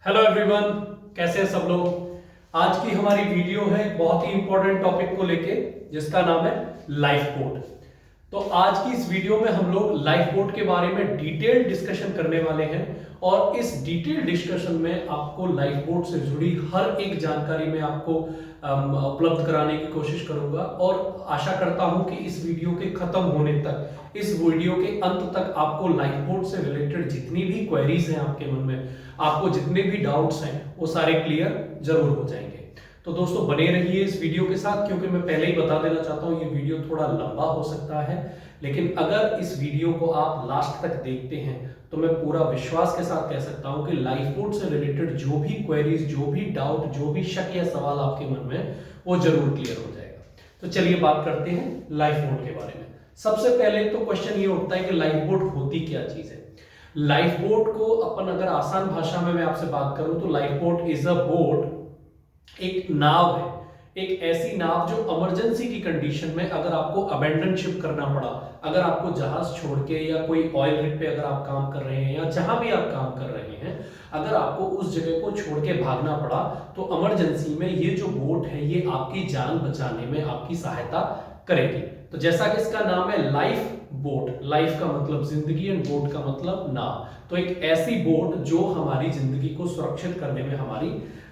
Hello everyone, कैसे हैं सब लोग। आज की हमारी वीडियो है बहुत ही इंपॉर्टेंट टॉपिक को लेके जिसका नाम है लाइफ बोट। तो आज की इस वीडियो में हम लोग लाइफ बोट के बारे में डिटेल्ड डिस्कशन करने वाले हैं और इस डिटेल्ड डिस्कशन में आपको लाइफ बोट से जुड़ी हर एक जानकारी मैं आपको उपलब्ध कराने की कोशिश करूंगा और आशा करता हूं कि इस वीडियो के खत्म होने तक, इस वीडियो के अंत तक आपको लाइफ बोट से रिलेटेड जितनी भी क्वेरीज हैं आपके मन में, आपको जितने भी डाउट्स हैं वो सारे क्लियर जरूर हो जाएंगे। तो दोस्तों बने रहिए इस वीडियो के साथ, क्योंकि मैं पहले ही बता देना चाहता हूं ये वीडियो थोड़ा लंबा हो सकता है, लेकिन अगर इस वीडियो को आप लास्ट तक देखते हैं तो मैं पूरा विश्वास के साथ कह सकता हूं कि लाइफ बोट से रिलेटेड जो भी क्वेरीज, जो भी डाउट, जो भी शक या सवाल आपके मन में वो जरूर क्लियर हो जाएगा। तो चलिए बात करते हैं लाइफ बोट के बारे में। सबसे पहले तो क्वेश्चन ये उठता है कि लाइफ बोट होती क्या चीज है। लाइफ बोट को अपन अगर आसान भाषा में मैं आपसे बात करूं तो life boat is a boat, एक नाव है, एक ऐसी नाव जो इमरजेंसी की कंडीशन में अगर आपको अबेंडन शिप करना पड़ा, अगर आपको जहाज छोड़ के या कोई ऑयल रिग पे अगर आप काम कर रहे हैं या जहां भी आप काम कर रहे हैं, अगर आपको उस जगह को छोड़ के भागना पड़ा तो इमरजेंसी में ये जो बोट है ये आपकी जान बचाने में आपकी सहायता करेगी। तो जैसा कि इसका नाम है लाइफ बोट, लाइफ का मतलब जिंदगी एंड बोट का मतलब नाव, तो एक ऐसी बोट जो हमारी जिंदगी को सुरक्षित करने में हमारी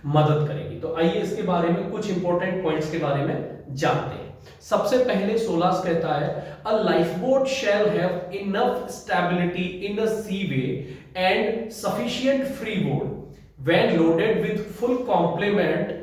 मदद करेगी। तो आइए इसके बारे में कुछ इंपॉर्टेंट पॉइंट्स के बारे में जानते हैं। सबसे पहले सोलास कहता है a life boat shall have enough stability in a seaway and sufficient freeboard when loaded with full complement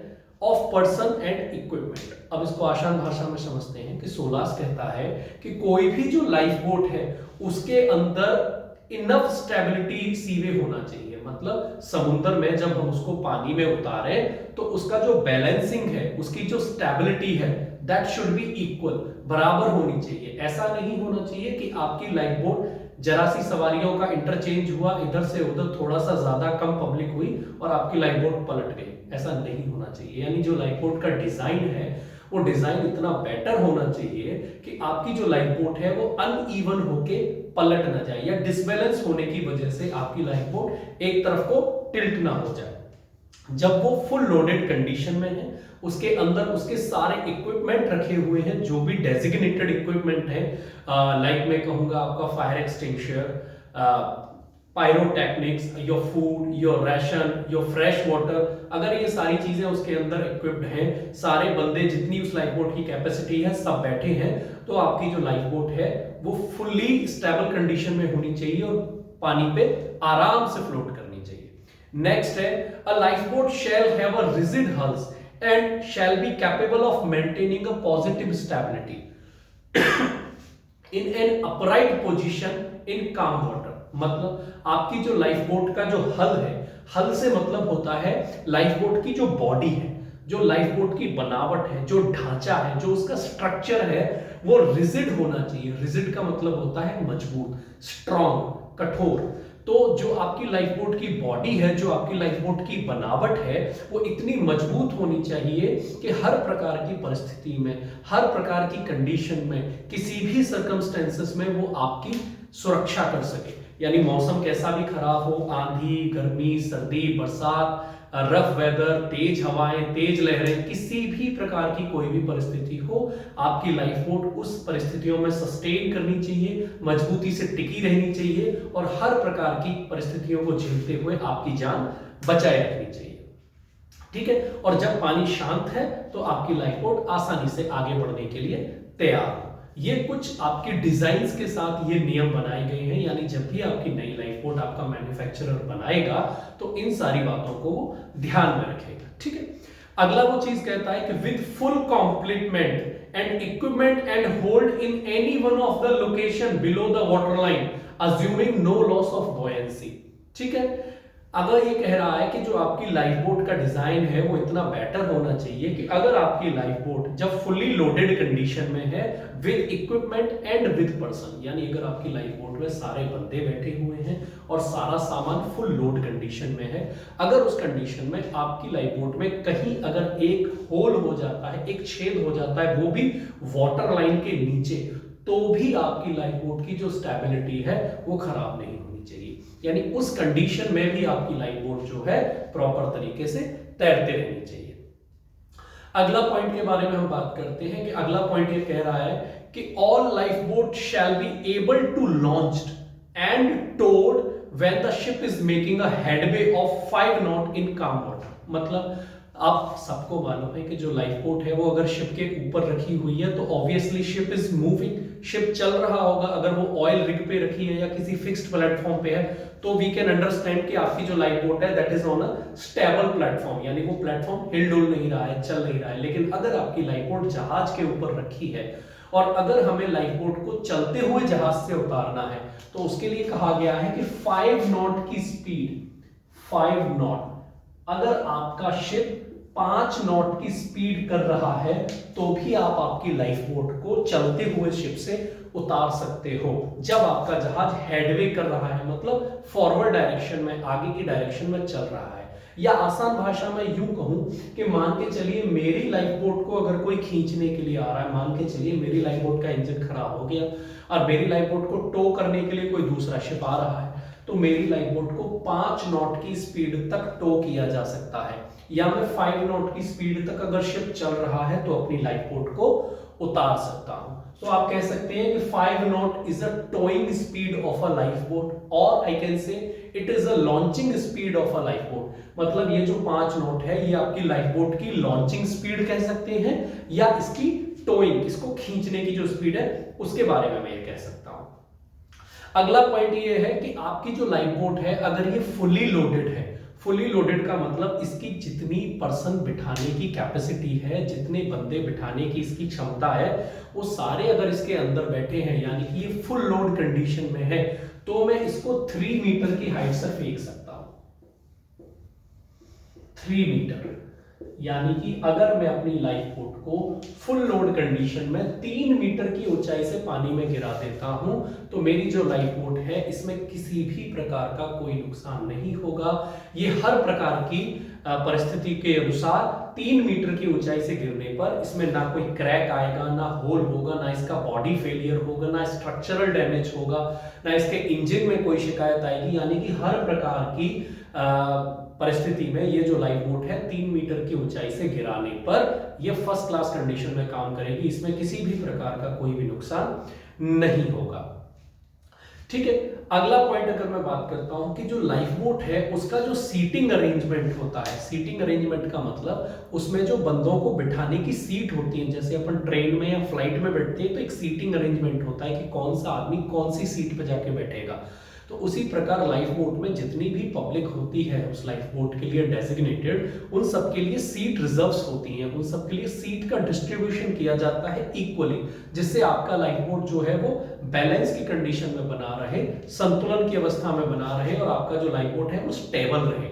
of person and equipment. अब इसको आसान भाषा में समझते हैं कि सोलास कहता है कि कोई भी जो लाइफ बोट है उसके अंदर इनफ स्टेबिलिटी सीवे होना चाहिए, मतलब समुद्र में जब हम उसको पानी में उतारे तो उसका जो बैलेंसिंग है, उसकी जो स्टेबिलिटी है, दैट शुड बी इक्वल, बराबर होनी चाहिए। ऐसा नहीं होना चाहिए कि आपकी लाइफ बोट जरा सी सवारियों का इंटरचेंज हुआ, इधर से उधर थोड़ा सा ज्यादा कम पब्लिक हुई और आपकी लाइफ बोट पलट गई, ऐसा नहीं होना चाहिए। यानी जो लाइफ बोट का डिजाइन है वो डिजाइन इतना बेटर होना चाहिए कि आपकी जो लाइफ बोट है वो अनइवन होके पलट ना जाए या डिसबैलेंस होने की वजह से आपकी लाइफ बोट एक तरफ को टिल्ट ना हो जाए। जब वो फुल लोडेड कंडीशन में है, उसके अंदर उसके सारे इक्विपमेंट रखे हुए हैं, जो भी डेजिग्नेटेड इक्विपमेंट है, लाइक मैं कहूंगा आपका fire extinguisher, pyrotechnics, your food, your ration, your fresh water, अगर ये सारी चीजें उसके अंदर इक्विप्ड हैं, सारे बंदे जितनी उस लाइफ बोट की कैपेसिटी है सब बैठे हैं, तो आपकी जो लाइफ बोट है वो फुल्ली स्टेबल कंडीशन में होनी चाहिए और पानी पे आराम से फ्लोट करनी चाहिए। नेक्स्ट है a life boat shall have a rigid hulls and shall be capable of maintaining a positive stability in an upright position in calm water. मतलब आपकी जो लाइफ बोट का जो हल है, हल से मतलब होता है लाइफ बोट की जो बॉडी है, जो लाइफ बोट की बनावट है, जो ढांचा है, जो उसका स्ट्रक्चर है वो रिजिड होना चाहिए। रिजिड का मतलब होता है मजबूत, स्ट्रॉन्ग, कठोर। तो जो आपकी लाइफ बोट की बॉडी है, जो आपकी लाइफ बोट की बनावट है, वो इतनी मजबूत होनी चाहिए कि हर प्रकार की परिस्थिति में, हर प्रकार की कंडीशन में, किसी भी सर्कमस्टेंसेस में वो आपकी सुरक्षा कर सके। यानी मौसम कैसा भी खराब हो, आंधी, गर्मी, सर्दी, बरसात, रफ वेदर, तेज हवाएं, तेज लहरें, किसी भी प्रकार की कोई भी परिस्थिति हो, आपकी लाइफ बोट उस परिस्थितियों में सस्टेन करनी चाहिए, मजबूती से टिकी रहनी चाहिए और हर प्रकार की परिस्थितियों को झेलते हुए आपकी जान बचाए रखनी चाहिए। ठीक है, और जब पानी शांत है तो आपकी लाइफ बोट आसानी से आगे बढ़ने के लिए तैयार हो। ये कुछ आपके डिजाइन्स के साथ ये नियम बनाए गए हैं, यानी जब भी आपकी नई लाइफ बोट आपका मैन्युफैक्चरर बनाएगा तो इन सारी बातों को ध्यान में रखेगा। ठीक है, अगला वो चीज कहता है कि with full complement and equipment and hold in any one of the location below the water line assuming no loss of buoyancy. ठीक है, अगर ये कह रहा है कि जो आपकी लाइफ बोट का डिजाइन है वो इतना बेटर होना चाहिए कि अगर आपकी लाइफ बोट जब फुल्ली लोडेड कंडीशन में है with equipment and with person, यानी अगर आपकी लाइफ बोट में सारे बंदे बैठे हुए हैं और सारा सामान फुल लोड कंडीशन में है, अगर उस कंडीशन में आपकी लाइफ बोट में कहीं अगर एक होल हो जाता है, एक छेद हो जाता है, वो भी वाटर लाइन के नीचे, तो भी आपकी लाइफ बोट की जो स्टेबिलिटी है वो खराब नहीं होनी चाहिए। यानी उस कंडीशन में भी आपकी लाइफ बोट जो है प्रॉपर तरीके से तैरते रहनी चाहिए। अगला पॉइंट के बारे में हम बात करते हैं कि अगला पॉइंट ये कह रहा है कि all lifeboat shall be able to launched and towed when the ship is making a headway of 5 knot in calm water. मतलब आप सबको मालूम है कि जो लाइफ बोट है वो अगर शिप के ऊपर रखी हुई है तो obviously ship is moving, ship चल रहा होगा। अगर वो ऑयल रिग पे रखी है या किसी फिक्स्ड प्लेटफॉर्म पे है तो वी कैन अंडरस्टैंड कि आपकी जो लाइफ बोट है that is on a stable platform, यानी वो प्लेटफॉर्म हिल डुल नहीं रहा है, चल नहीं रहा है। लेकिन अगर आपकी लाइफ बोट जहाज के ऊपर रखी है और अगर हमें लाइफ बोट को चलते हुए जहाज से उतारना है तो उसके लिए कहा गया है कि 5 नॉट की स्पीड, 5 नॉट, अगर आपका शिप 5 नॉट की स्पीड कर रहा है तो भी आप आपकी लाइफ बोट को चलते हुए शिप से उतार सकते हो। जब आपका जहाज हेडवे कर रहा है, मतलब फॉरवर्ड डायरेक्शन में, आगे की डायरेक्शन में चल रहा है। या आसान भाषा में यूं कहूं कि मान के चलिए मेरी लाइफ बोट को अगर कोई खींचने के लिए आ रहा है, मान के चलिए मेरी लाइफ बोट का इंजन खराब हो गया और मेरी लाइफ बोट को टो करने के लिए कोई दूसरा शिप आ रहा है, तो मेरी लाइफ बोट को 5 नॉट की स्पीड तक टो किया जा सकता है। या मैं 5 नॉट की स्पीड तक अगर शिप चल रहा है तो अपनी लाइफ बोट को उतार सकता हूं। तो आप कह सकते हैं कि 5 knot is a towing speed of a life boat, और I can say it is a launching speed of a life boat. मतलब ये जो 5 नॉट है ये आपकी लाइफ बोट की लॉन्चिंग स्पीड कह सकते हैं, या इसकी टोइंग, इसको खींचने की जो स्पीड है उसके बारे में मैं ये कह सकता हूं। अगला पॉइंट ये है कि आपकी जो लाइफ बोट है अगर ये फुली लोडेड है, फुली लोडेड का मतलब इसकी जितनी पर्सन बिठाने की कैपेसिटी है, जितने बंदे बिठाने की इसकी क्षमता है, वो सारे अगर इसके अंदर बैठे हैं, यानी कि ये फुल लोड कंडीशन में है, तो मैं इसको 3 मीटर की हाइट से फेंक सकता हूं। 3 मीटर, यानी कि अगर मैं अपनी लाइफ बोट को फुल लोड कंडीशन में 3 मीटर की ऊंचाई से पानी में गिरा देता हूं तो मेरी जो लाइफ बोट है इसमें किसी भी प्रकार का कोई नुकसान नहीं होगा। ये हर प्रकार की परिस्थिति के अनुसार 3 मीटर की ऊंचाई से गिरने पर इसमें ना कोई क्रैक आएगा, ना होल होगा, ना इसका बॉडी फेलियर होगा, ना स्ट्रक्चरल डैमेज होगा, ना इसके इंजन में कोई शिकायत आएगी। यानी कि हर प्रकार की परिस्थिति में ये जो लाइफ बोट है 3 मीटर की ऊंचाई से गिराने पर ये फर्स्ट क्लास कंडीशन में काम करेगी, इसमें किसी भी प्रकार का कोई भी नुकसान नहीं होगा। ठीक है, अगला पॉइंट अगर मैं बात करता हूं कि जो लाइफ बोट है उसका जो सीटिंग अरेंजमेंट होता है, सीटिंग अरेंजमेंट का मतलब उसमें जो बंदों को बिठाने की सीट होती है, जैसे अपन ट्रेन में या फ्लाइट में बैठते हैं तो एक सीटिंग अरेंजमेंट होता है कि कौन सा आदमी कौन सी सीट पे जाके बैठेगा। तो उसी प्रकार लाइफ बोट में जितनी भी पब्लिक होती है उस लाइफ बोट के लिए डेजिग्नेटेड, उन सब के लिए सीट रिजर्व्स होती हैं, उन सब के लिए सीट का डिस्ट्रीब्यूशन किया जाता है इक्वली, जिससे आपका लाइफ बोट जो है वो बैलेंस की कंडीशन में बना रहे, संतुलन की अवस्था में बना रहे और आपका जो लाइफ बोट है वो स्टेबल रहे,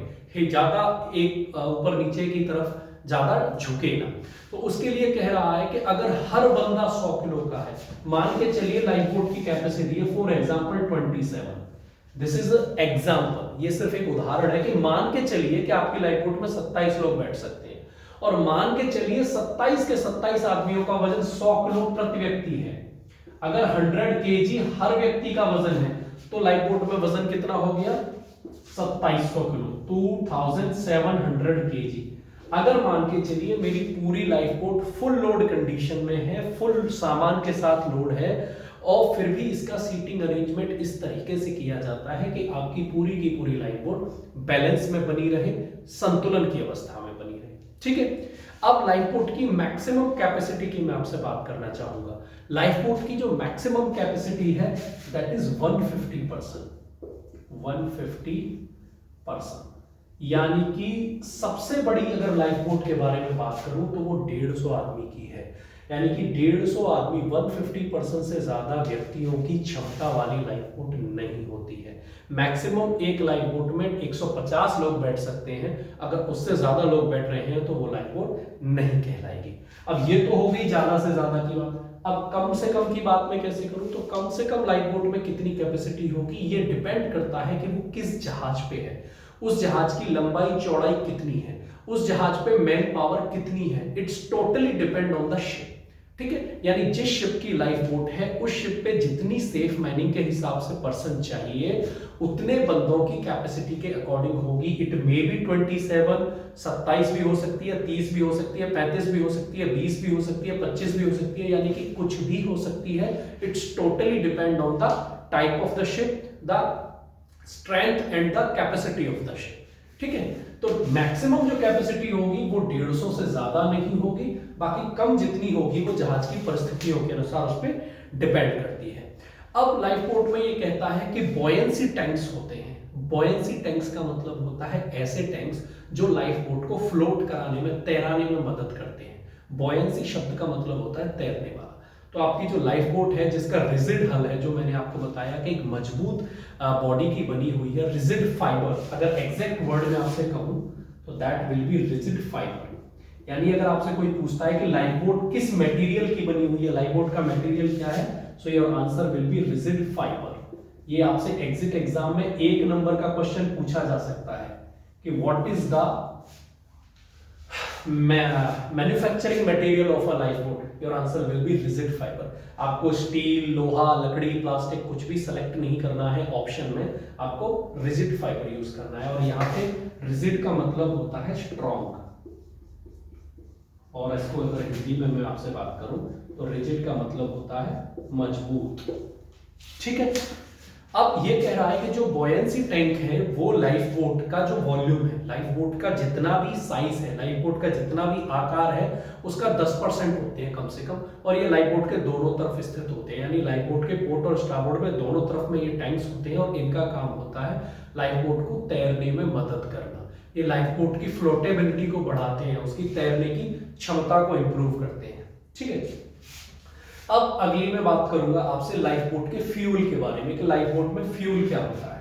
ज्यादा एक ऊपर नीचे की तरफ ज्यादा झुके ना। तो उसके लिए कह रहा है कि अगर हर बंदा 100 किलो का है, मान के चलिए लाइफ बोट की कैपेसिटी है for example 27, this is example, ये सिर्फ एक उदाहरण है कि मान के चलिए कि आपकी लाइफ बोट में 27 लोग बैठ सकते हैं और मान के चलिए 27 के 27 आदमियों का वजन 100 किलो प्रति व्यक्ति है। अगर 100 केजी हर व्यक्ति का वजन है तो लाइफ बोट में वजन कितना हो गया? 2700 किलो, 2700 केजी। अगर मान के चलिए मेरी पूरी life boat full load condition में है, फुल सामान के साथ लोड है और फिर भी इसका सीटिंग अरेंजमेंट इस तरीके से किया जाता है कि आपकी पूरी की पूरी लाइफ बोट बैलेंस में बनी रहे, संतुलन की अवस्था में बनी रहे। ठीक है, अब लाइफ बोट की मैक्सिमम कैपेसिटी की मैं आपसे बात करना चाहूंगा। लाइफ बोट की जो मैक्सिमम कैपेसिटी है दैट इज 150%, 150%, यानी कि सबसे बड़ी अगर लाइफ बोट के बारे में बात करूं तो वो 150 आदमी की है, यानी कि 150 आदमी 150% से ज्यादा व्यक्तियों की क्षमता वाली लाइफ बोट नहीं होती है। मैक्सिमम एक लाइफ बोट में 150 लोग बैठ सकते हैं, अगर उससे ज्यादा लोग बैठ रहे हैं तो वो लाइफ बोट नहीं कहलाएगी। अब ये तो हो गई ज्यादा से ज्यादा की बात। अब कम से कम की बात मैं कैसे करूं? तो कम से कम लाइफ बोट में कितनी कैपेसिटी होगी ये डिपेंड करता है कि वो किस जहाज पे है, उस जहाज की लंबाई चौड़ाई कितनी है, उस जहाज पे मैन पावर कितनी है। It's totally depend on the ship. ठीक है, यानी जिस शिप की लाइफ बोट है उस शिप पे जितनी सेफ मैनिंग के हिसाब से पर्सन चाहिए उतने बंदों की कैपेसिटी के अकॉर्डिंग होगी। इट मे बी 27, 27 भी हो सकती है, 30 भी हो सकती है, 35 भी हो सकती है, 20 भी हो सकती है, 25 भी हो सकती है, यानी कि कुछ भी हो सकती है। It's totally depend on the type of the ship, the strength and the capacity of the ship. ठीक है, तो मैक्सिमम जो कैपेसिटी होगी वो 150 से ज्यादा नहीं होगी, बाकी कम जितनी होगी वो जहाज की परिस्थितियों के अनुसार उस पर डिपेंड करती है। अब लाइफ बोट में ये कहता है कि बॉयंसी टैंक्स होते हैं। बॉयंसी टैंक्स का मतलब होता है ऐसे टैंक्स जो लाइफ बोट को फ्लोट कराने में, तैराने में मदद करते हैं। बॉयंसी शब्द का मतलब होता है तैरने वाला। तो आपकी जो लाइफ बोट है जिसका रिजिड हल है, जो मैंने आपको बताया कि एक मजबूत बॉडी की बनी हुई है, रिजिड फाइबर, अगर एग्जैक्ट वर्ड में आपसे कहूं तो that will be rigid fibre. यानी अगर आपसे कोई पूछता है कि लाइफ बोट किस मटेरियल की बनी हुई है, लाइफ बोट का मटेरियल क्या है, so your answer will B rigid fibre. ये आपसे एग्जिट एग्जाम में 1 नंबर का क्वेश्चन पूछा जा सकता है कि what is the manufacturing material of a life boat, your answer will B rigid fibre. आपको स्टील, लोहा, लकड़ी, प्लास्टिक कुछ भी सेलेक्ट नहीं करना है ऑप्शन में, आपको रिजिड फाइबर यूज करना है। और यहाँ पे रिजिड का मतलब होता है स्ट्रॉन्ग, और इसको अगर हिंदी में मैं आपसे बात करूं तो रिजिड का मतलब होता है मजबूत। ठीक है, अब ये कह रहा है कि जो बॉयंसी टैंक है वो लाइफ बोट का जो वॉल्यूम है, लाइफ बोट का जितना भी साइज है, लाइफ बोट का जितना भी आकार है उसका 10% होते हैं कम से कम, और ये लाइफ बोट के दोनों तरफ स्थित होते हैं। यानी लाइफ बोट के पोर्ट और स्टारबोर्ड में दोनों तरफ में ये टैंक्स होते हैं, और इनका काम होता है लाइफ बोट को तैरने में मदद करना। ये लाइफ बोट की फ्लोटेबिलिटी को बढ़ाते हैं, उसकी तैरने की क्षमता को इंप्रूव करते हैं। ठीक है, अब अगली मैं बात करूंगा आपसे लाइफ बोट के फ्यूल के बारे में कि लाइफ बोट में फ्यूल क्या होता है।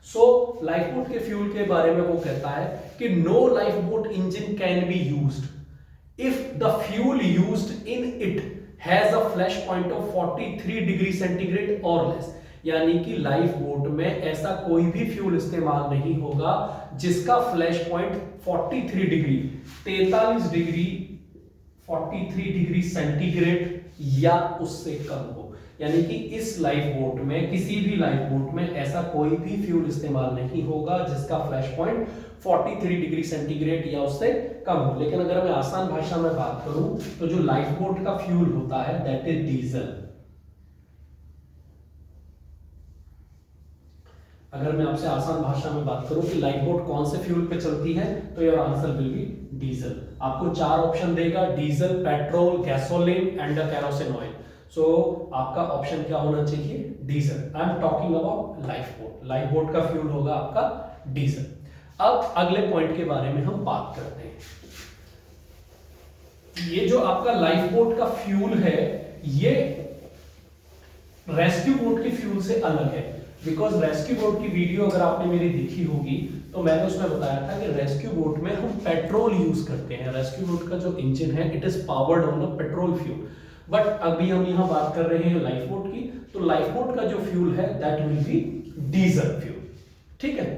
सो लाइफ बोट के फ्यूल के बारे में वो कहता है कि no lifeboat engine can be used if the fuel used in it has a flash point of 43 degree centigrade और लेस। यानी कि लाइफ बोट में ऐसा कोई भी फ्यूल इस्तेमाल नहीं होगा जिसका flash point 43 degree 43 degree 43 degree centigrade या उससे कम हो। यानी कि इस लाइफ बोट में, किसी भी लाइफ बोट में ऐसा कोई भी फ्यूल इस्तेमाल नहीं होगा जिसका फ्लैश पॉइंट 43 डिग्री सेंटीग्रेड या उससे कम हो। लेकिन अगर मैं आसान भाषा में बात करूं तो जो लाइफ बोट का फ्यूल होता है दैट इज डीजल। अगर मैं आपसे आसान भाषा में बात करूं कि लाइफ बोट कौन से फ्यूल पे चलती है तो your answer will be diesel. आपको 4 ऑप्शन देगा, diesel, petrol, gasoline and kerosene oil. So आपका ऑप्शन क्या होना चाहिए? Diesel. I am talking about life boat. Life boat का फ्यूल होगा आपका डीजल। अब अगले पॉइंट के बारे में हम बात करते हैं। ये जो आपका लाइफ बोट का फ्यूल है ये रेस्क्यू बोट के फ्यूल से अलग है। बिकॉज रेस्क्यू बोट की वीडियो अगर आपने मेरी देखी होगी तो मैंने उसमें बताया था कि रेस्क्यू बोट में हम पेट्रोल यूज करते हैं। रेस्क्यू बोट का जो इंजन है it is powered on the petrol fuel. But अभी हम यहां बात कर रहे हैं लाइफ बोट की, तो लाइफ बोट का जो फ्यूल है that will be diesel fuel. ठीक है,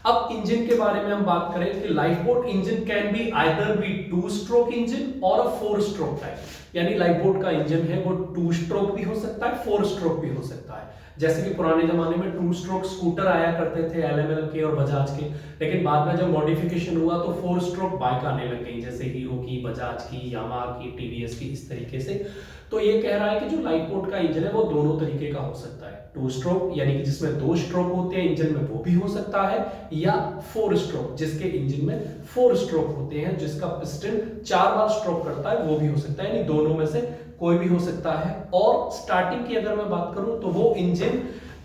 अब इंजन के बारे में हम बात करें कि lifeboat engine can be either be 2 stroke engine और अ 4 स्ट्रोक टाइप। यानी लाइफ बोट का इंजन है वो 2 स्ट्रोक भी हो सकता है, 4 स्ट्रोक भी हो सकता है। जैसे कि पुराने जमाने में 2 स्ट्रोक स्कूटर आया करते थे एलएमएल के और बजाज के, लेकिन बाद में जब मॉडिफिकेशन हुआ तो 4 स्ट्रोक बाइक आने लग गई, जैसे हीरो की, बजाज की, यामाहा की, टीवीएस की, इस तरीके से। तो ये कह रहा है कि जो लाइफ बोट का इंजन है वो दोनों तरीके का हो सकता है। 2 स्ट्रोक यानी कि जिसमें 2 स्ट्रोक होते हैं इंजन में, वो भी हो सकता है, या 4 स्ट्रोक जिसके इंजन में 4 स्ट्रोक होते हैं, जिसका पिस्टन 4 बार स्ट्रोक करता है, वो भी हो सकता है। यानी दोनों में से कोई भी हो सकता है। और स्टार्टिंग की अगर मैं बात करूं तो वो engine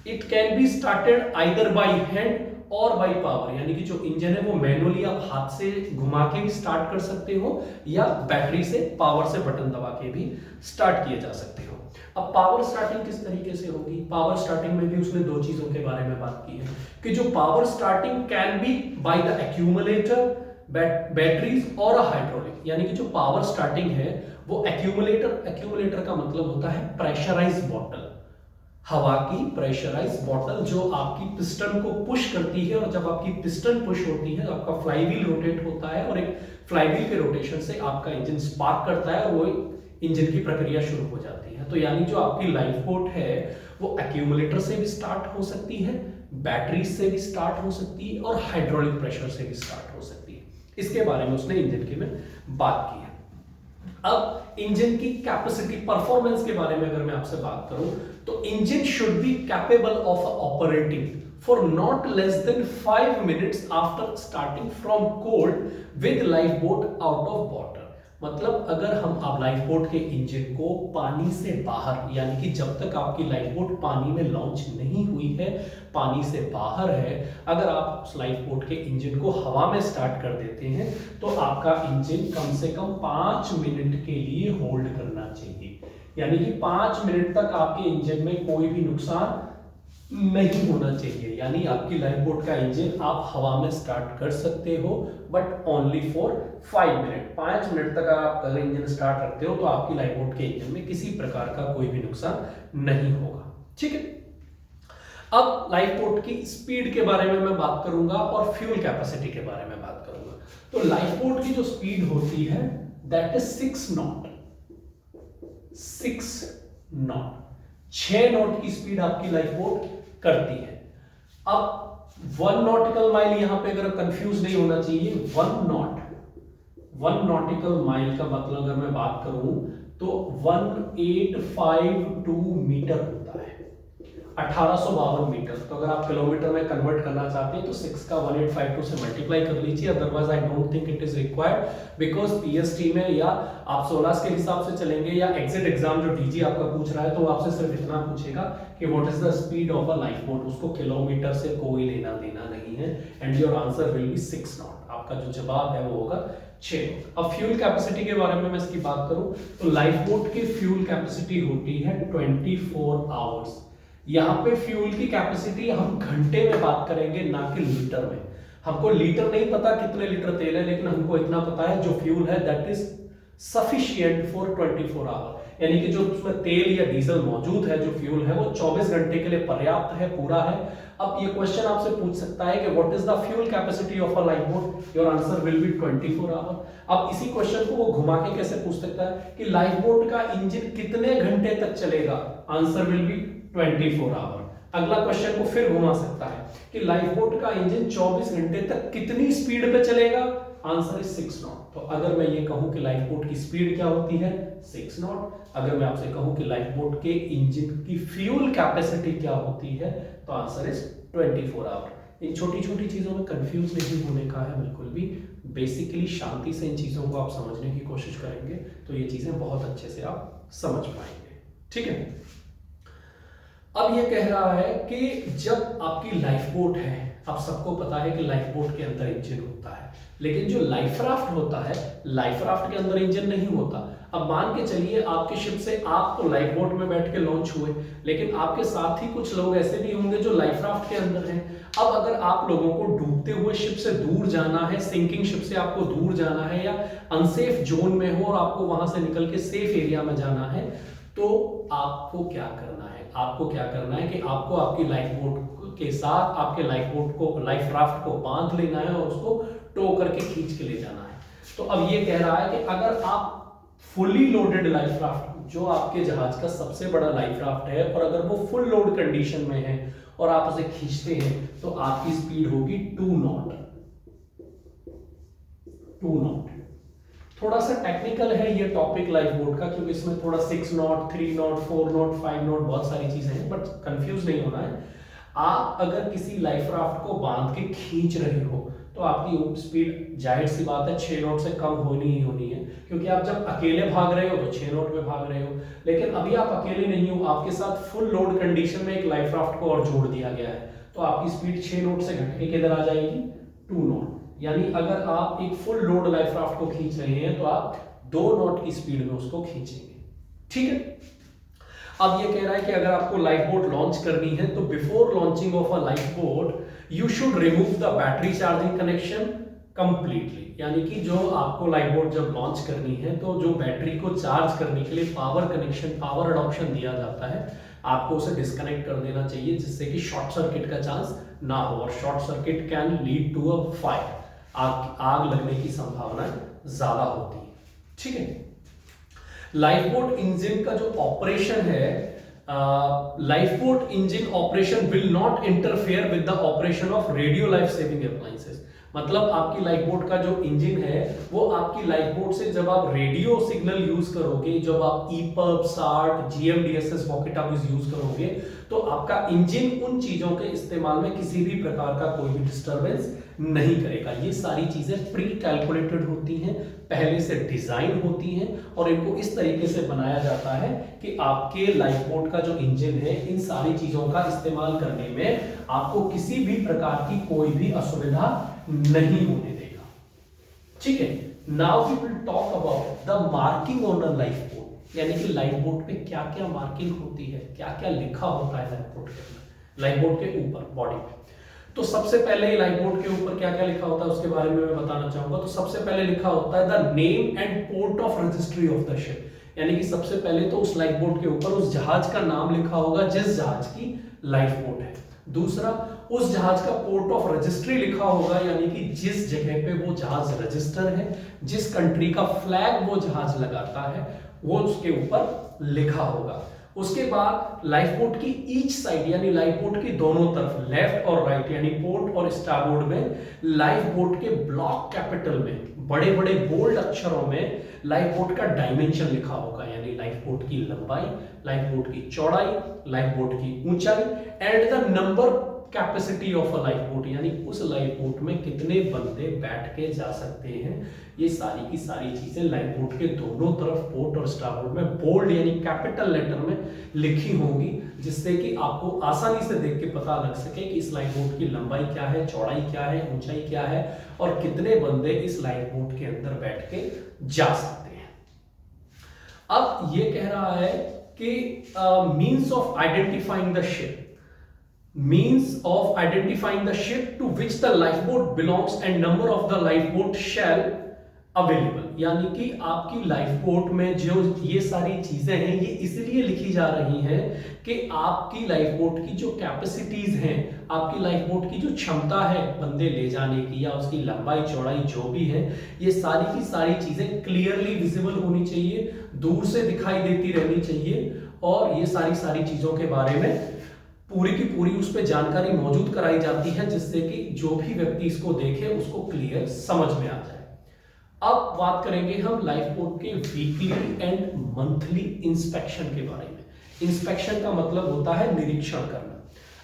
it can be started either by hand और बाय पावर। यानी कि जो इंजन है वो मैनुअली आप हाथ से घुमा के भी स्टार्ट कर सकते हो या बैटरी से पावर से बटन दबा के भी स्टार्ट किए जा सकते हो। अब पावर स्टार्टिंग किस तरीके से होगी? पावर स्टार्टिंग में भी उसने 2 चीजों के बारे में बात की है कि जो power starting can be by the accumulator, batteries और हाइड्रोलिक। यानी कि जो पावर स्टार्टिंग है वो एक्यूमुलेटर का मतलब होता है प्रेशराइज बॉटल, हवा की प्रेशराइज बॉटल जो आपकी पिस्टन को पुश करती है, और जब आपकी पिस्टन पुश होती है तो आपका फ्लाईव्हील रोटेट होता है, और एक फ्लाईव्हील के रोटेशन से आपका इंजन स्पार्क करता है और वो इंजन की प्रक्रिया शुरू हो जाती है। तो यानी जो आपकी लाइफ बोट है वो एक्यूमुलेटर से भी स्टार्ट हो सकती है, बैटरी से भी स्टार्ट हो सकती है और हाइड्रोलिक प्रेशर से भी स्टार्ट हो सकती है। इसके बारे में उसने इंजन की में बात की है। अब इंजन की कैपेसिटी परफॉर्मेंस के बारे में अगर मैं आपसे बात करूं तो engine should be capable of operating for not less than 5 minutes after starting from cold with life boat out of water. मतलब अगर हम आप लाइफ बोट के इंजन को पानी से बाहर, यानी कि जब तक आपकी लाइफ बोट पानी में लॉन्च नहीं हुई है, पानी से बाहर है, अगर आप उस लाइफ बोट के इंजन को हवा में स्टार्ट कर देते हैं तो आपका इंजन कम से कम 5 मिनट के लिए होल्ड करना चाहिए। यानी कि 5 मिनट तक आपके इंजन में कोई भी नुकसान नहीं होना चाहिए। यानी आपकी लाइफ बोट का इंजन आप हवा में स्टार्ट कर सकते हो but only for 5 minute. 5 minute तक आप अगर इंजन स्टार्ट रखते हो तो आपकी लाइफ बोट के इंजन में किसी प्रकार का कोई भी नुकसान नहीं होगा। ठीक है, अब लाइफ बोट की स्पीड के बारे में मैं बात करूंगा और फ्यूल कैपेसिटी के बारे में बात करूंगा। तो लाइफ बोट की जो स्पीड होती है दैट इज 6 नॉट। 6 नॉट की स्पीड आपकी लाइफ बोट करती है। अब 1 नॉटिकल माइल यहां पे अगर कंफ्यूज नहीं होना चाहिए, 1 नॉटिकल माइल का मतलब अगर मैं बात करूं तो 1852 मीटर होता है, 1852 मीटर। तो अगर आप किलोमीटर में कन्वर्ट करना चाहते हैं तो 6 का 1852 से मल्टीप्लाई कर लीजिए। Otherwise I don't think it is required, because PST में या आप 16 के हिसाब से चलेंगे या एग्जिट एग्जाम जो डीजी आपका पूछ रहा है तो आपसे सिर्फ इतना पूछेगा कि what is the speed of a life boat. उसको किलोमीटर से कोई लेना देना नहीं है and your answer will B 6 not. आपका जो जवाब है वो होगा 6 नॉट। अब फ्यूल कैपेसिटी के बारे में मैं इसकी बात करूं तो लाइफ बोट की फ्यूल कैपेसिटी होती है 24 आवर्स। यहां पे फ्यूल की कैपेसिटी हम घंटे में बात करेंगे ना कि लीटर में। हमको लीटर नहीं पता कितने लीटर तेल है, लेकिन हमको इतना पता है जो फ्यूल है that is sufficient for 24 hour. यानी कि जो उसमें तेल या डीजल मौजूद है, जो फ्यूल है वो 24 घंटे के लिए पर्याप्त है, पूरा है। अब ये क्वेश्चन आपसे पूछ सकता है कि what is the fuel capacity of a life boat, your answer will be 24 hour. अब इसी क्वेश्चन को वो घुमा के कैसे पूछ सकता है कि लाइफ बोट का इंजन कितने घंटे तक चलेगा, आंसर विल बी 24 आवर। अगला क्वेश्चन को फिर घुमा सकता है कि लाइफ बोट का इंजन 24 घंटे तक कितनी स्पीड पे चलेगा, आंसर इज 6 नॉट। तो अगर मैं ये कहूं कि लाइफ बोट की स्पीड क्या होती है 6 नॉट। अगर मैं आपसे कहूं कि लाइफ बोट के इंजन की फ्यूल कैपेसिटी क्या होती है तो आंसर इज 24 आवर। इन छोटी छोटी चीजों में कंफ्यूज नहीं होने का है बिल्कुल भी। बेसिकली शांति से इन चीजों को आप समझने की कोशिश करेंगे तो ये चीजें बहुत अच्छे से आप समझ पाएंगे। ठीक है, अब ये कह रहा है कि जब आपकी लाइफ बोट है, आप सबको पता है कि लाइफ बोट के अंदर इंजन होता है, लेकिन जो लाइफ राफ्ट होता है, लाइफ राफ्ट के अंदर इंजन नहीं होता। अब मान के चलिए आपके शिप से आप तो लाइफ बोट में बैठ के लॉन्च हुए, लेकिन आपके साथ ही कुछ लोग ऐसे भी होंगे जो लाइफ राफ्ट के अंदर हैं। अब अगर आप लोगों को डूबते हुए शिप से दूर जाना है, सिंकिंग शिप से आपको दूर जाना है या अनसेफ जोन में हो और आपको वहां से निकल के सेफ एरिया में जाना है, तो आपको क्या करना है? आपको क्या करना है कि आपको आपकी लाइफ बोट के साथ आपके लाइफ बोट को, लाइफ राफ्ट को बांध लेना है और उसको टो करके खींच के ले जाना है। तो अब ये कह रहा है कि अगर आप फुली लोडेड लाइफ राफ्ट, जो आपके जहाज का सबसे बड़ा लाइफ राफ्ट है, और अगर वो फुल लोड कंडीशन में है और आप उसे खींचते हैं तो आपकी स्पीड होगी 2 नॉट। 2 नॉट थोड़ा सा टेक्निकल है ये टॉपिक लाइफ बोट का, क्योंकि इसमें थोड़ा 6 नॉट, 3 नॉट, 4 नॉट, 5 नॉट बहुत सारी चीजें हैं, बट कंफ्यूज नहीं होना है। आप अगर किसी लाइफ राफ्ट को बांध के खींच रहे हो तो आपकी स्पीड जाहिर सी बात है 6 नॉट से कम होनी ही होनी है, क्योंकि आप जब अकेले भाग रहे हो तो 6 नॉट पे भाग रहे हो। लेकिन अभी आप अकेले नहीं हो, आपके साथ फुल लोड कंडीशन में एक लाइफ राफ्ट को और जोड़ दिया गया है, तो आपकी स्पीड 6 नॉट से घट के किधर आ जाएगी 2 नॉट। यानी अगर आप एक फुल लोड लाइफ राफ्ट को खींच रहे हैं तो आप 2 नॉट की स्पीड में उसको खींचेंगे। ठीक है, अब ये कह रहा है कि अगर आपको लाइफ बोट लॉन्च करनी है तो before launching of a life boat you should remove the battery charging connection completely. यानी कि जो आपको लाइफ बोट जब लॉन्च करनी है तो जो बैटरी को चार्ज करने के लिए पावर कनेक्शन, पावर एडॉप्शन दिया जाता है, आपको उसे डिस्कनेक्ट कर देना चाहिए, जिससे कि शॉर्ट सर्किट का चांस ना हो। और short circuit can lead to a fire, आग लगने की संभावना ज्यादा होती है। ठीक है, लाइफ बोट इंजन का जो ऑपरेशन है, life boat engine operation will not interfere with the operation of radio life saving appliances. मतलब आपकी लाइफ बोट का जो इंजन है वो आपकी लाइफ बोट से जब आप रेडियो सिग्नल यूज करोगे, जब आप ईपब, SART, GMDSS walkie talkies use करोगे, तो आपका इंजन उन चीजों के इस्तेमाल में किसी भी प्रकार का कोई भी डिस्टरबेंस नहीं करेगा। ये सारी चीजें प्री कैलकुलेटेड होती हैं, पहले से डिजाइन होती हैं और इनको इस तरीके से बनाया जाता है कि आपके लाइफ बोट का जो इंजन है इन सारी चीजों का इस्तेमाल करने में आपको किसी भी प्रकार की कोई भी असुविधा नहीं होने देगा। ठीक है, now we will talk about the marking on a life boat, यानी कि लाइफ बोट पे क्या क्या मार्किंग होती है, क्या क्या लिखा होता है लाइफ बोट के अंदर, लाइफ बोट के ऊपर बॉडी पे। तो सबसे पहले लाइफ बोट के ऊपर क्या क्या लिखा होता है उसके बारे में मैं बताना चाहूंगा। तो सबसे पहले लिखा होता है the name and port of registry of the ship, यानी कि सबसे पहले तो उस लाइफ बोट के ऊपर उस जहाज का नाम लिखा होगा जिस जहाज की लाइफ बोट है। दूसरा, उस जहाज का पोर्ट ऑफ रजिस्ट्री लिखा होगा, यानी कि जिस जगह पे वो जहाज रजिस्टर है, जिस कंट्री का फ्लैग वो जहाज लगाता है वो उसके ऊपर लिखा होगा। उसके बाद लाइफ बोट की ईच साइड, यानी लाइफ बोट की दोनों तरफ, लेफ्ट और राइट, यानी पोर्ट और स्टारबोर्ड में लाइफ बोट के ब्लॉक कैपिटल में बड़े बड़े बोल्ड अक्षरों में लाइफ बोट का डायमेंशन लिखा होगा, यानी लाइफ बोट की लंबाई, लाइफ बोट की चौड़ाई, लाइफ बोट की ऊंचाई and the number capacity of a life boat, यानी उस लाइफ बोट में कितने बंदे बैठ के जा सकते हैं। ये सारी की सारी चीजें लाइफ बोट के दोनों तरफ पोर्ट और स्टारबोर्ड में बोल्ड यानी कैपिटल लेटर में लिखी होंगी, जिससे कि आपको आसानी से देख के पता लग सके कि इस लाइफ बोट की लंबाई क्या है, चौड़ाई क्या है, ऊंचाई क्या है और कितने बंदे इस लाइफ बोट के अंदर बैठ के जा सकते हैं। अब ये कह रहा है कि means of identifying the ship, means of identifying the ship to which the lifeboat belongs and number of the lifeboat shall available, यानी कि आपकी लाइफबोट में जो ये सारी चीजें हैं ये इसलिए लिखी जा रही हैं कि आपकी लाइफबोट की जो कैपेसिटीज हैं, आपकी लाइफबोट की जो क्षमता है बंदे ले जाने की या उसकी लंबाई चौड़ाई जो भी है, ये सारी की सारी चीजें क्लियरली विजिबल होनी चाहिए, दूर से दिखाई देती रहनी चाहिए और ये सारी चीजों के बारे में पूरी की पूरी उस पर जानकारी मौजूद कराई जाती है, जिससे कि जो भी व्यक्ति इसको देखे उसको क्लियर समझ में आ जाए। अब बात करेंगे हम लाइफ बोट के वीकली एंड मंथली इंस्पेक्शन के बारे में। इंस्पेक्शन का मतलब होता है निरीक्षण करना।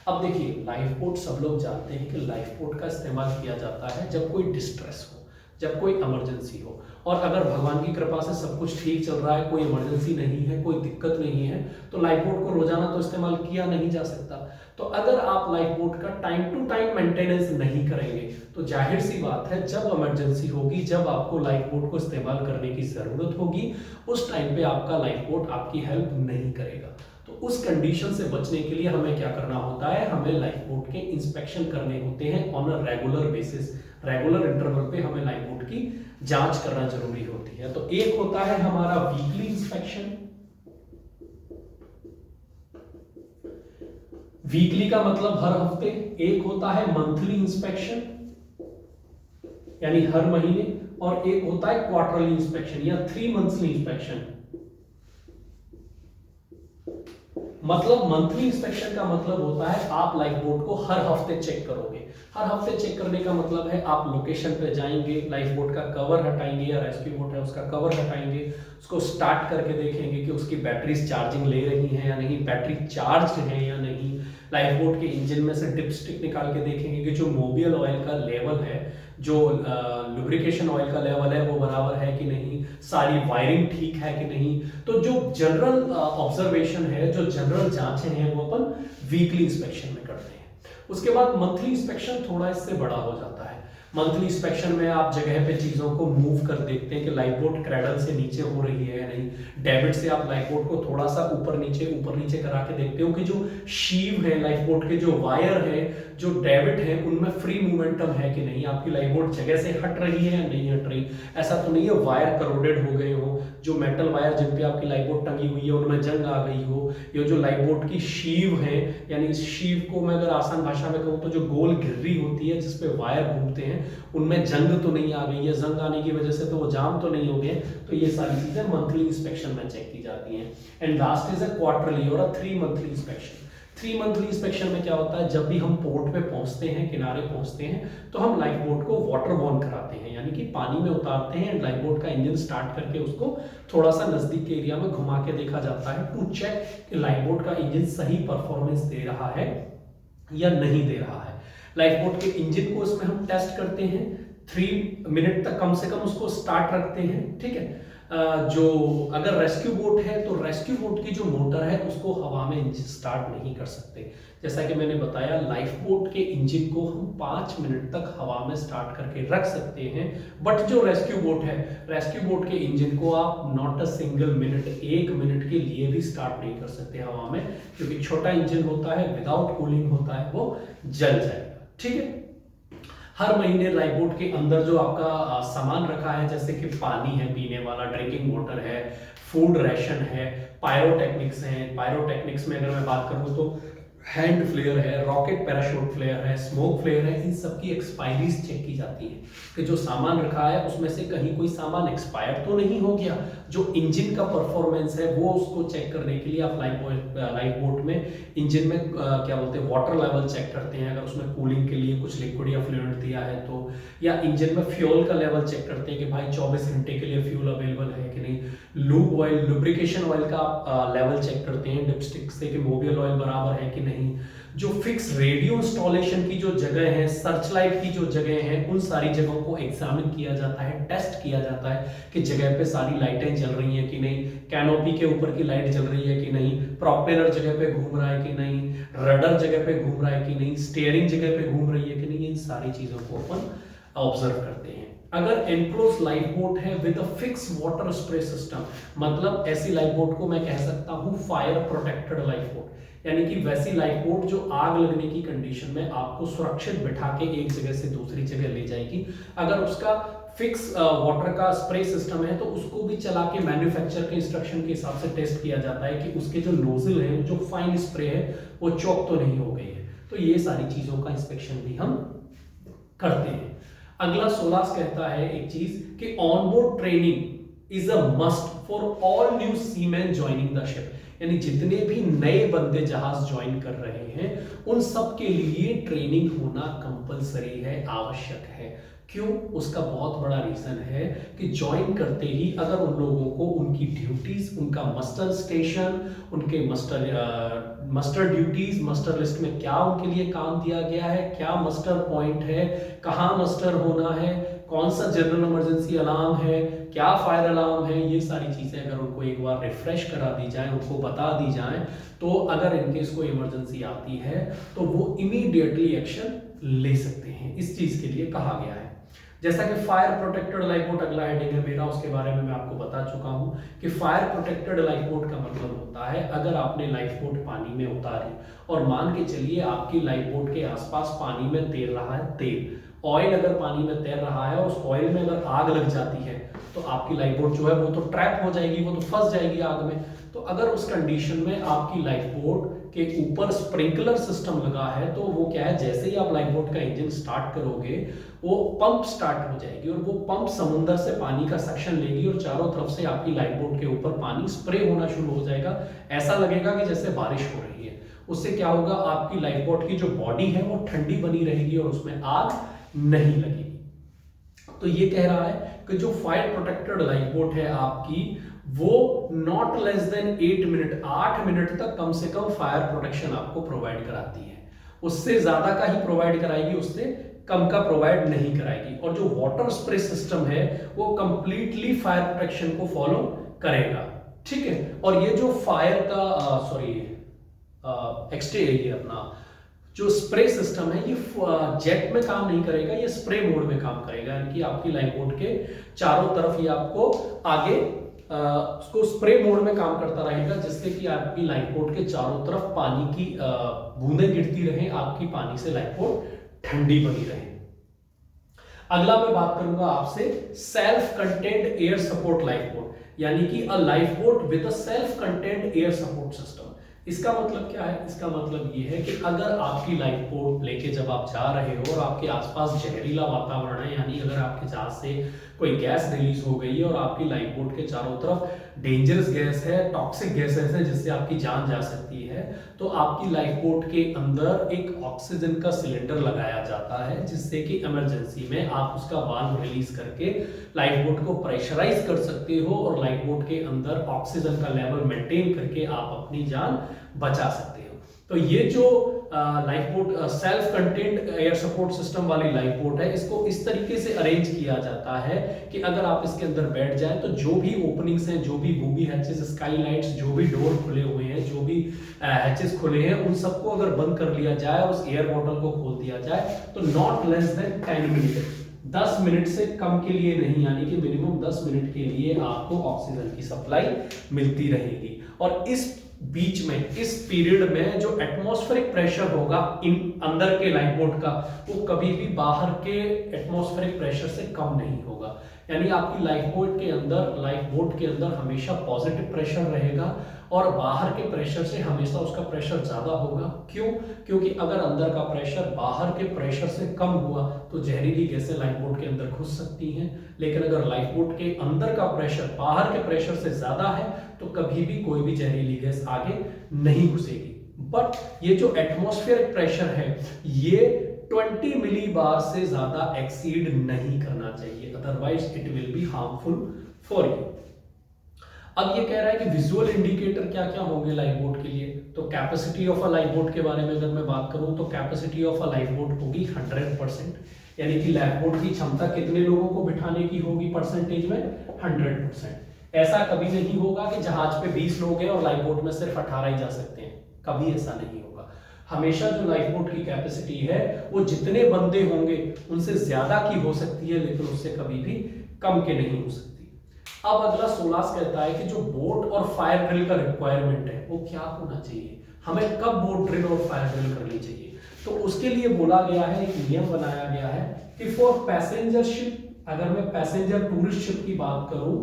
अब देखिए, लाइफ बोट सब लोग जानते हैं कि लाइफ बोट का इस्तेमाल किया जाता है जब कोई डिस्ट्रेस हो, जब कोई इमरजेंसी हो, और अगर भगवान की कृपा से सब कुछ ठीक चल रहा है, कोई इमरजेंसी नहीं है, कोई दिक्कत नहीं है, तो लाइफ बोट को रोजाना तो इस्तेमाल किया नहीं जा सकता। तो अगर आप लाइफ बोट का टाइम टू टाइम मेंटेनेंस नहीं करेंगे तो जाहिर सी बात है जब इमरजेंसी होगी, जब आपको लाइफ बोट को इस्तेमाल करने की जरूरत होगी, उस टाइम पे आपका लाइफ बोट आपकी हेल्प नहीं करेगा। तो उस कंडीशन से बचने के लिए हमें क्या करना होता है, हमें लाइफ बोट के इंस्पेक्शन करने होते हैं on a regular basis. Regular interval पे हमें लाइफ बोट की जांच करना जरूरी होती है। तो एक होता है हमारा वीकली इंस्पेक्शन, वीकली का मतलब हर हफ्ते, एक होता है मंथली इंस्पेक्शन यानी हर महीने, और एक होता है क्वार्टरली इंस्पेक्शन या 3 मंथली इंस्पेक्शन। मतलब मंथली इंस्पेक्शन का मतलब होता है आप लाइफ बोट को हर हफ्ते चेक करोगे। हर हफ्ते चेक करने का मतलब है आप लोकेशन पे जाएंगे, लाइफ बोट का कवर हटाएंगे या रेस्क्यू बोट है उसका कवर हटाएंगे, उसको स्टार्ट करके देखेंगे कि उसकी बैटरीज चार्जिंग ले रही हैं या नहीं, बैटरी चार्ज है या नहीं। लाइफ बोट के इंजन में से डिपस्टिक निकाल के देखेंगे कि जो मोबिल ऑयल का लेवल है, जो लुब्रिकेशन ऑयल का लेवल है वो बराबर है कि नहीं, सारी वायरिंग ठीक है कि नहीं। तो जो जनरल ऑब्जर्वेशन है, जो जनरल जांचें हैं वो अपन वीकली इंस्पेक्शन में करते हैं। उसके बाद मंथली इंस्पेक्शन थोड़ा इससे बड़ा हो जाता है। मंथली इंस्पेक्शन में आप जगह पे चीजों को मूव कर देखते हैं कि लाइफ बोट क्रैडल से नीचे हो रही है या नहीं। डेविड से आप लाइफ बोट को थोड़ा सा ऊपर नीचे करा के देखते हो कि जो शीव है लाइफ बोट के, जो वायर है, जो डेविट है उनमें फ्री मोमेंटम है कि नहीं, आपकी लाइफ बोट जगह से हट रही है या नहीं हट रही। ऐसा तो नहीं है वायर करोडेड हो गए हो, जो मेटल वायर जिन पे आपकी लाइफ बोट टंगी हुई है उनमें जंग आ गई हो, या जो लाइफ बोट की शीव है, यानी इस शीव को मैं अगर आसान भाषा में कहूँ तो जो गोल घिर्री होती है जिसपे वायर घूमते हैं, उनमें जंग तो नहीं आ गई है, जंग आने की वजह से तो वो जाम तो नहीं हो गए। तो ये सारी चीजें मंथली इंस्पेक्शन में चेक की जाती हैं। And last is a quarterly और अ 3 मंथली इंस्पेक्शन। 3 मंथली इंस्पेक्शन में क्या होता है, जब भी हम पोर्ट पे पहुंचते हैं, किनारे पहुंचते हैं, तो हम लाइफ बोट को वाटर बॉर्न कराते हैं, यानी कि पानी में उतारते हैं एंड लाइफ बोट का इंजन स्टार्ट करके उसको थोड़ा सा नजदीक के एरिया में घुमा के देखा जाता है टू चेक कि लाइफ बोट का इंजन सही परफॉर्मेंस दे रहा है या नहीं दे रहा है। लाइफ बोट के इंजन को इसमें हम टेस्ट करते हैं, 3 मिनट तक कम से कम उसको स्टार्ट रखते हैं, ठीक है। जो अगर रेस्क्यू बोट है तो रेस्क्यू बोट की जो मोटर है उसको हवा में इंजन स्टार्ट नहीं कर सकते। जैसा कि मैंने बताया, लाइफ बोट के इंजन को हम 5 मिनट तक हवा में स्टार्ट करके रख सकते हैं, बट जो रेस्क्यू बोट है, रेस्क्यू बोट के इंजन को आप not a single minute, 1 minute के लिए भी स्टार्ट नहीं कर सकते हवा में, क्योंकि छोटा इंजन होता है, विदाउट कूलिंग होता है, वो जल जाएगा, ठीक है। हर महीने लाइफ बोट के अंदर जो आपका सामान रखा है, जैसे कि पानी है पीने वाला, ड्रिंकिंग वाटर है, फूड राशन है, पायरोटेक्निक्स हैं। पायरोटेक्निक्स में अगर मैं बात करूं तो हैंड फ्लेयर है, रॉकेट पैराशूट फ्लेयर है, स्मोक फ्लेयर है, इन सब की एक्सपायरीज चेक की जाती है कि जो सामान रखा है उसमें से कहीं कोई सामान एक्सपायर तो नहीं हो गया। जो इंजन का परफॉर्मेंस है वो उसको चेक करने के लिए आप लाइफ बोट में इंजन में क्या बोलते हैं, वाटर लेवल चेक करते हैं, अगर उसमें कूलिंग के लिए कुछ लिक्विड या फ्लूइड दिया है तो, या इंजन में फ्यूल का लेवल चेक करते हैं कि भाई 24 घंटे के लिए फ्यूल अवेलेबल है कि नहीं। लूब ऑयल, लुब्रिकेशन ऑयल का लेवल चेक करते हैं डिपस्टिक से कि मोबिल ऑयल बराबर है कि नहीं। जो फिक्स रेडियो इंस्टॉलेशन की जो जगह है, सर्चलाइट की जो जगह है, उन सारी जगहों को एग्जामिन किया जाता है, टेस्ट किया जाता है कि जगह पे सारी लाइटें जल रही हैं कि नहीं, कैनोपी के ऊपर की लाइट जल रही है कि नहीं, प्रोपेलर जगह पे घूम रहा है कि नहीं, रडर जगह पे घूम रहा है कि नहीं, स्टीयरिंग जगह पे घूम रही है कि नहीं। इन सारी चीजों को अपन ऑब्जर्व करते हैं। अगर एनक्लोज लाइफ बोट है with a fix water spray system, मतलब ऐसी लाइफ बोट को मैं कह सकता हूं फायर प्रोटेक्टेड लाइफ बोट, यानी कि वैसी लाइफ बोट जो आग लगने की कंडीशन में आपको सुरक्षित बिठा के एक जगह से दूसरी जगह ले जाएगी। अगर उसका फिक्स वाटर का स्प्रे सिस्टम है तो उसको भी चला के मैन्युफैक्चर के इंस्ट्रक्शन के हिसाब से टेस्ट किया जाता है कि उसके जो नोजल है, जो फाइन स्प्रे है, वो चौक तो नहीं हो गई है। तो ये सारी चीजों का इंस्पेक्शन भी हम करते हैं। अगला 16 कहता है एक चीज कि onboard training is a must for all new seaman joining the ship, यानी जितने भी नए बंदे जहाज ज्वाइन कर रहे हैं उन सब के लिए ट्रेनिंग होना कंपलसरी है, आवश्यक है। क्यों? उसका बहुत बड़ा रीजन है कि ज्वाइन करते ही अगर उन लोगों को उनकी ड्यूटीज, उनका मस्टर स्टेशन, उनके मस्टर ड्यूटीज, मस्टर लिस्ट में क्या उनके लिए काम दिया गया है, क्या मस्टर पॉइंट है, कहाँ मस्टर होना है, कौन सा जनरल इमरजेंसी अलार्म है, क्या फायर अलार्म है, ये सारी चीजें अगर उनको एक बार रिफ्रेश करा दी जाए, उनको बता दी जाए, तो अगर इनकेस कोई इमरजेंसी आती है तो वो इमीडिएटली एक्शन ले सकते हैं। इस चीज के लिए कहा गया है। जैसा कि फायर प्रोटेक्टेड लाइफ बोट अगला हेडिंग है मेरा, उसके बारे में मैं आपको बता चुका हूं कि फायर प्रोटेक्टेड लाइफ बोट का मतलब होता है अगर आपने लाइफ बोट पानी में उतारी और मान के चलिए आपकी लाइफ बोट के आसपास पानी में तैर रहा है तेल, ऑयल अगर पानी में तैर रहा है और उस ऑयल में अगर आग लग जाती है तो आपकी लाइफ बोट जो है वो तो ट्रैप हो जाएगी, वो तो फंस जाएगी आग में। तो अगर उस कंडीशन में आपकी लाइफ बोट के ऊपर स्प्रिंकलर सिस्टम लगा है तो वो क्या है, जैसे ही आप लाइफ बोट का इंजन स्टार्ट करोगे वो पंप स्टार्ट हो जाएगी और वो पंप समुद्र से पानी का सक्शन लेगी और चारों तरफ से आपकी लाइफ बोट के ऊपर पानी स्प्रे होना शुरू हो जाएगा। ऐसा लगेगा कि जैसे बारिश हो रही है। उससे क्या होगा, आपकी लाइफ बोट की जो बॉडी है वो ठंडी बनी रहेगी और उसमें आग नहीं लगेगी। तो ये कह रहा है कि जो फायर प्रोटेक्टेड लाइफ बोट है आपकी, वो not less than 8 minute, 8 minute तक कम से कम फायर प्रोटेक्शन आपको प्रोवाइड कराती है। उससे ज्यादा का ही प्रोवाइड कराएगी, उससे कम का प्रोवाइड नहीं कराएगी। और जो वाटर स्प्रे सिस्टम है वो कंप्लीटली फायर प्रोटेक्शन को फॉलो करेगा, ठीक है। और ये जो फायर का ये अपना जो स्प्रे सिस्टम है ये जेट में काम नहीं करेगा, ये स्प्रे मोड में काम करेगा, यानी कि आपकी लाइफ बोट के चारों तरफ ये आपको आगे उसको स्प्रे मोड में काम करता रहेगा, जिससे कि आपकी लाइफ बोट के चारों तरफ पानी की बूंदें गिरती रहे, आपकी पानी से लाइफ बोट ठंडी बनी रहे। अगला मैं बात करूंगा आपसे self content air support life boat, यानी कि a life boat with a self content air support system. इसका मतलब क्या है? इसका मतलब ये है कि अगर आपकी लाइफ बोट लेके जब आप जा रहे हो और आपके आसपास जहरीला वातावरण है, यानी अगर आपके जहाज से कोई गैस रिलीज हो गई है और आपकी लाइफ बोट के चारों तरफ डेंजरस गैस है, टॉक्सिक गैसेस है जिससे आपकी जान जा सकती है, तो आपकी लाइफ बोट के अंदर एक ऑक्सीजन का सिलेंडर लगाया जाता है, जिससे कि इमरजेंसी में आप उसका वाल्व रिलीज करके लाइफ बोट को प्रेशराइज कर सकते हो और लाइफ बोट के अंदर ऑक्सीजन का लेवल मेंटेन करके आप अपनी जान बचा सकते हो। तो ये जो life boat self content air support system वाली लाइफ बोट है, इसको इस तरीके से अरेंज किया जाता है कि अगर आप इसके अंदर बैठ जाएं तो जो भी ओपनिंग्स हैं, जो भी बूबी हैचेस, स्काई लाइट्स, जो भी डोर खुले हुए हैं, जो भी हैचेस खुले हैं, उन सबको अगर बंद कर लिया जाए और उस एयर बॉटल को खोल दिया जाए तो not less than 10 minute, 10 minute से कम के लिए नहीं, यानी कि मिनिमम 10 मिनट के लिए आपको ऑक्सीजन की सप्लाई मिलती रहेगी। और इस बीच में, इस पीरियड में जो एटमॉस्फेरिक प्रेशर होगा इन अंदर के लाइफ बोट का, वो कभी भी बाहर के एटमॉस्फेरिक प्रेशर से कम नहीं होगा। यानी आपकी लाइफ बोट के अंदर हमेशा पॉजिटिव प्रेशर रहेगा और बाहर के प्रेशर से हमेशा उसका प्रेशर ज्यादा होगा। क्यों? क्योंकि अगर अंदर का प्रेशर बाहर के प्रेशर से कम हुआ तो जहरीली गैसें लाइफ बोट के अंदर घुस सकती हैं, लेकिन अगर लाइफ बोट के अंदर का प्रेशर बाहर के प्रेशर से ज्यादा है तो कभी भी कोई भी जहरीली गैस आगे नहीं घुसेगी। बट ये जो एटमॉस्फेरिक प्रेशर है, ये 20 मिली बार से ज्यादा एक्सीड नहीं करना चाहिए, otherwise it will be harmful for you. अब ये कह रहा है कि विजुअल इंडिकेटर क्या क्या होंगे लाइफ बोट के लिए। तो capacity of a life boat के बारे में अगर मैं बात करूं तो capacity of a life boat होगी 100%, यानी कि लाइफ बोट की क्षमता कितने लोगों को बिठाने की होगी परसेंटेज में? 100%। ऐसा कभी नहीं होगा कि जहाज पे 20 लोग हैं और लाइफ बोट में सिर्फ 18 ही जा सकते हैं, कभी ऐसा नहीं होगा। हमेशा जो लाइफ बोट की कैपेसिटी है वो जितने बंदे होंगे उनसे ज्यादा की हो सकती है, लेकिन उससे कभी भी कम के नहीं हो सकती। अब अगला 16 कहता है कि जो बोट और फायर ड्रिल का रिक्वायरमेंट है वो क्या होना चाहिए, हमें कब बोट ड्रिल और फायर ड्रिल करनी चाहिए। तो उसके लिए बोला गया है, एक नियम बनाया गया है कि फॉर पैसेंजर शिप, अगर मैं पैसेंजर टूरिस्ट शिप की बात करूं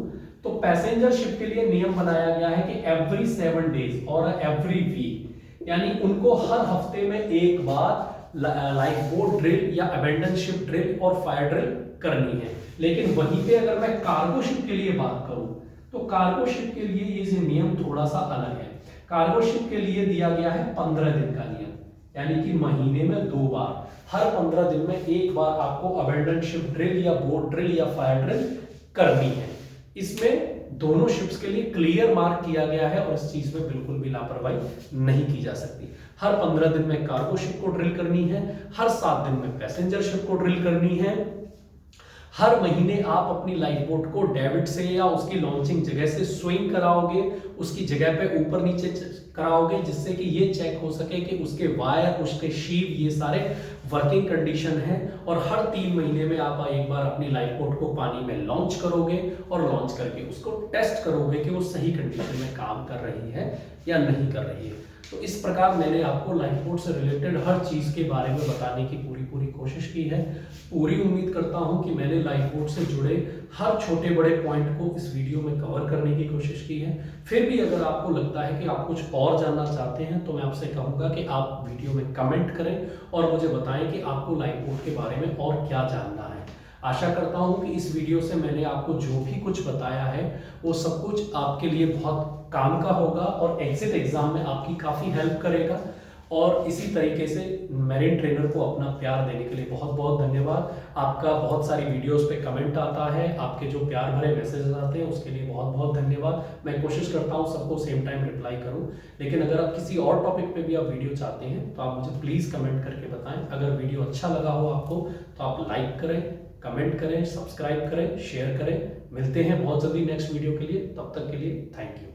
तो पैसेंजर शिप के लिए नियम बनाया गया है कि एवरी 7 डेज और एवरी वीक, यानी उनको हर हफ्ते में एक बार लाइफ बोट ड्रिल या अबेंडन शिप ड्रिल और फायर ड्रिल करनी है। लेकिन वहीं पे अगर मैं कार्गो शिप के लिए बात करूं तो कार्गो शिप के लिए ये नियम थोड़ा सा अलग है। कार्गो शिप के लिए दिया गया है 15 दिन का नियम, यानी कि महीने में 2 बार, हर 15 दिन में एक बार आपको अबेंडन शिप ड्रिल या बोट ड्रिल या फायर ड्रिल करनी है। इसमें दोनों शिप्स के लिए क्लियर मार्क किया गया है और इस चीज में बिल्कुल भी लापरवाही नहीं की जा सकती। हर 15 दिन में कार्गो शिप को ड्रिल करनी है, हर 7 दिन में पैसेंजर शिप को ड्रिल करनी है। हर महीने आप अपनी लाइफ बोट को डेविड से या उसकी लॉन्चिंग जगह से स्विंग कराओगे, उसकी जगह पे ऊपर नीचे कराओगे, जिससे कि ये चेक हो सके कि उसके वायर, उसके शीव, ये सारे वर्किंग कंडीशन है। और हर 3 महीने में आप एक बार अपनी लाइफ बोट को पानी में लॉन्च करोगे और लॉन्च करके उसको टेस्ट करोगे कि वो सही कंडीशन में काम कर रही है या नहीं कर रही है। तो इस प्रकार मैंने आपको लाइफ बोट से रिलेटेड हर चीज के बारे में बताने की पूरी कोशिश की है। पूरी उम्मीद करता हूं कि मैंने लाइफ बोट से जुड़े हर छोटे बड़े पॉइंट को इस वीडियो में कवर करने की कोशिश की है। फिर भी अगर आपको लगता है कि आप कुछ और जानना चाहते हैं तो मैं आपसे कहूंगा कि आप वीडियो में कमेंट करें और मुझे बताएं कि आपको लाइफ बोट के बारे में और क्या जानना है। आशा करता हूं कि इस वीडियो से मैंने आपको जो भी कुछ बताया है वो सब कुछ आपके लिए बहुत काम का होगा और एग्जिट एग्जाम में आपकी काफी हेल्प करेगा। और इसी तरीके से मैरीन ट्रेनर को अपना प्यार देने के लिए बहुत बहुत धन्यवाद। आपका बहुत सारी वीडियोस पे कमेंट आता है, आपके जो प्यार भरे मैसेजेस आते हैं उसके लिए बहुत बहुत धन्यवाद। मैं कोशिश करता हूं सबको सेम टाइम रिप्लाई करूं, लेकिन अगर आप किसी और टॉपिक पे भी आप वीडियो चाहते हैं तो आप मुझे प्लीज कमेंट करके बताएं। अगर वीडियो अच्छा लगा हो आपको तो आप लाइक करें, कमेंट करें, सब्सक्राइब करें, शेयर करें। मिलते हैं बहुत जल्दी नेक्स्ट वीडियो के लिए, तब तक के लिए थैंक यू।